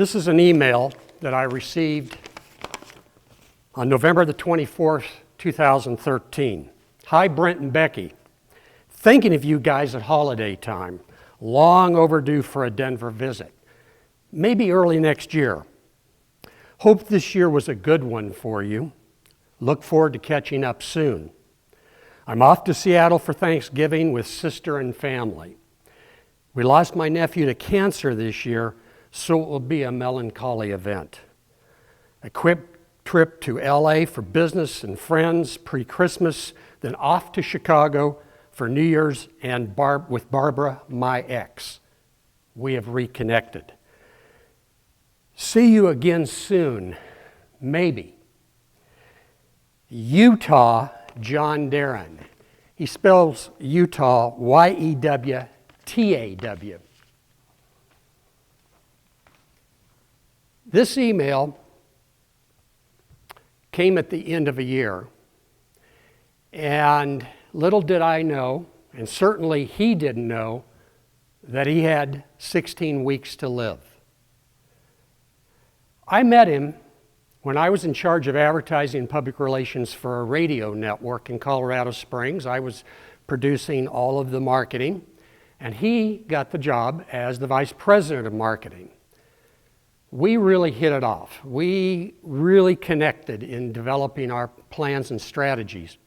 This is an email that I received on November the 24th, 2013. Hi, Brent and Becky. Thinking of you guys at holiday time. Long overdue for a Denver visit. Maybe early next year. Hope this year was a good one for you. Look forward to catching up soon. I'm off to Seattle for Thanksgiving with sister and family. We lost my nephew to cancer this year, so it will be a melancholy event. A quick trip to LA for business and friends pre-Christmas, then off to Chicago for New Year's and with Barbara, my ex. We have reconnected. See you again soon, maybe. Utah, John Darin. He spells Utah Y-E-W-T-A-W. This email came at the end of a year, and little did I know, and certainly he didn't know, that he had 16 weeks to live. I met him when I was in charge of advertising and public relations for a radio network in Colorado Springs. I was producing all of the marketing, and he got the job as the vice president of marketing. We really hit it off. We really connected in developing our plans and strategies.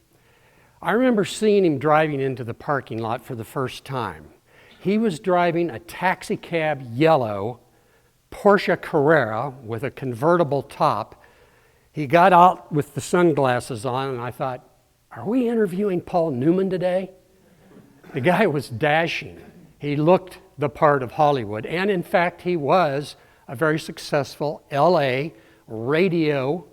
I remember seeing him driving into the parking lot for the first time. He was driving a taxi cab yellow Porsche Carrera with a convertible top. He got out with the sunglasses on, and I thought, are we interviewing Paul Newman today? The guy was dashing. He looked the part of Hollywood, and in fact, he was a very successful LA radio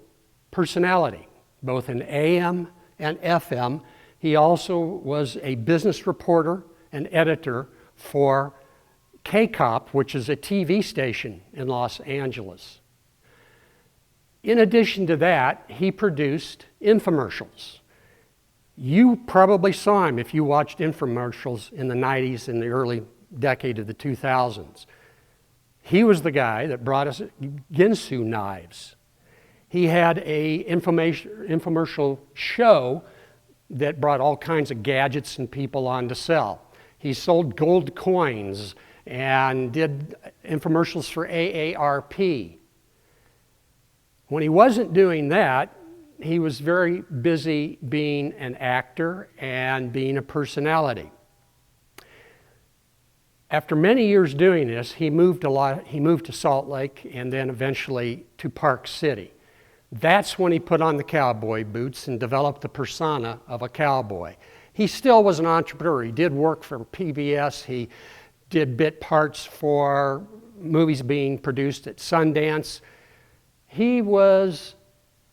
personality, both in AM and FM. He also was a business reporter and editor for KCOP, which is a TV station in Los Angeles. In addition to that, he produced infomercials. You probably saw him if you watched infomercials in the 90s and the early decade of the 2000s. He was the guy that brought us Ginsu knives. He had an infomercial show that brought all kinds of gadgets and people on to sell. He sold gold coins and did infomercials for AARP. When he wasn't doing that, he was very busy being an actor and being a personality. After many years doing this, he moved to Salt Lake and then eventually to Park City. That's when he put on the cowboy boots and developed the persona of a cowboy. He still was an entrepreneur. He did work for PBS. He did bit parts for movies being produced at Sundance. He was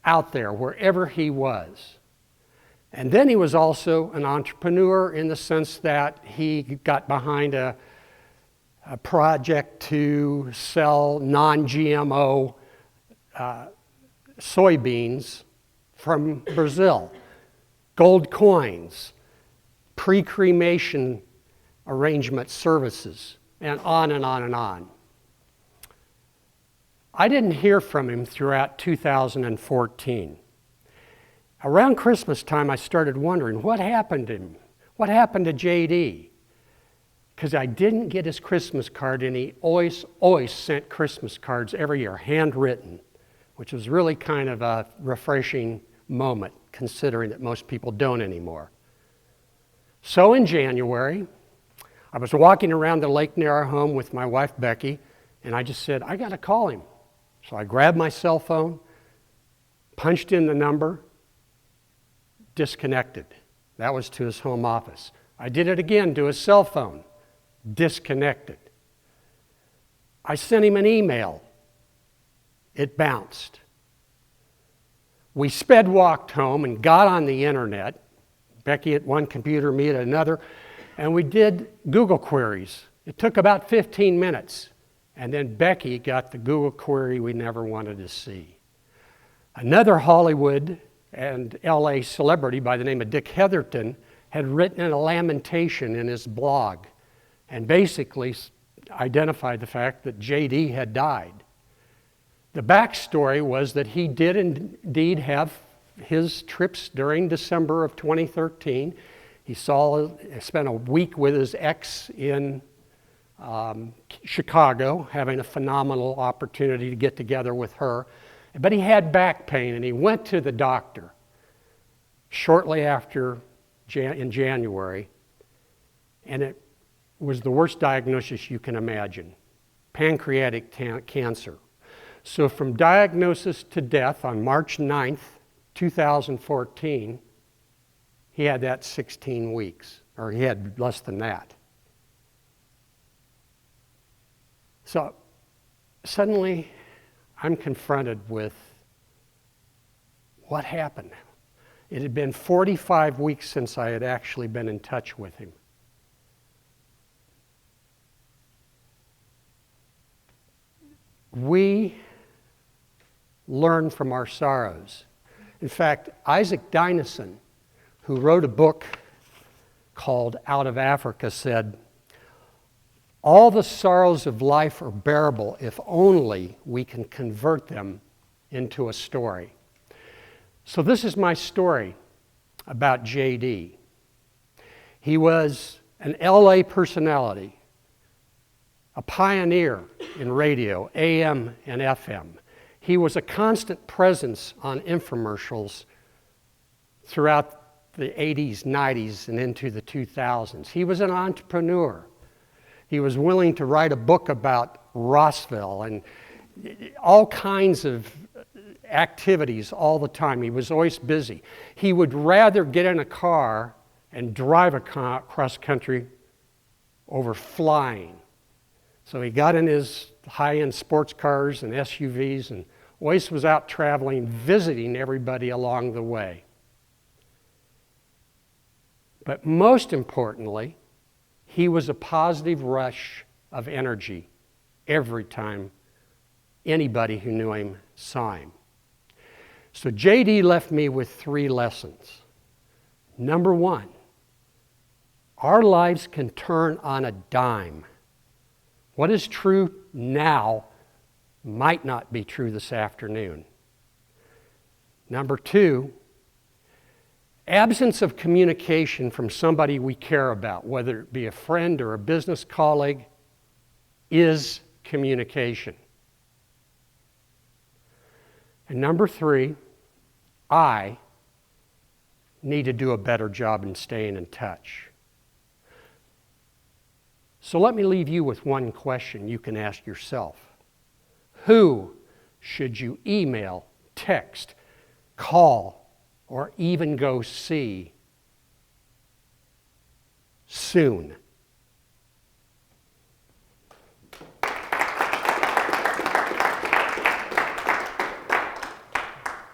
out there wherever he was. And then he was also an entrepreneur in the sense that he got behind a project to sell non-GMO soybeans from Brazil, gold coins, pre-cremation arrangement services, and on and on and on. I didn't hear from him throughout 2014. Around Christmas time, I started wondering, what happened to him? What happened to JD? Because I didn't get his Christmas card, and he always sent Christmas cards every year, handwritten, which was really kind of a refreshing moment, considering that most people don't anymore. So in January, I was walking around the lake near our home with my wife, Becky, and I just said, I got to call him. So I grabbed my cell phone, punched in the number, disconnected. That was to his home office. I did it again to his cell phone, disconnected. I sent him an email. It bounced. We sped walked home and got on the internet, Becky at one computer, me at another, and we did Google queries. It took about 15 minutes, and then Becky got the Google query we never wanted to see. Another Hollywood and LA celebrity by the name of Dick Heatherton had written a lamentation in his blog and basically identified the fact that JD had died. The backstory was that he did indeed have his trips during December of 2013. He spent a week with his ex in Chicago, having a phenomenal opportunity to get together with her. But he had back pain, and he went to the doctor shortly after in January, and it was the worst diagnosis you can imagine: pancreatic cancer. So from diagnosis to death on March 9th, 2014, he had that 16 weeks, or he had less than that. So suddenly I'm confronted with what happened. It had been 45 weeks since I had actually been in touch with him. We learn from our sorrows. In fact, Isaac Dinesen, who wrote a book called Out of Africa, said, "All the sorrows of life are bearable if only we can convert them into a story." So this is my story about JD. He was an LA personality, a pioneer in radio, AM and FM. He was a constant presence on infomercials throughout the 80s, 90s, and into the 2000s. He was an entrepreneur. He was willing to write a book about Rossville and all kinds of activities all the time. He was always busy. He would rather get in a car and drive across country over flying. So he got in his high-end sports cars and SUVs and always was out traveling, visiting everybody along the way. But most importantly, he was a positive rush of energy every time anybody who knew him saw him. So JD left me with 3 lessons. Number 1, our lives can turn on a dime. What is true now might not be true this afternoon. Number 2, absence of communication from somebody we care about, whether it be a friend or a business colleague, is communication. And number 3, I need to do a better job in staying in touch. So let me leave you with one question you can ask yourself. Who should you email, text, call, or even go see soon?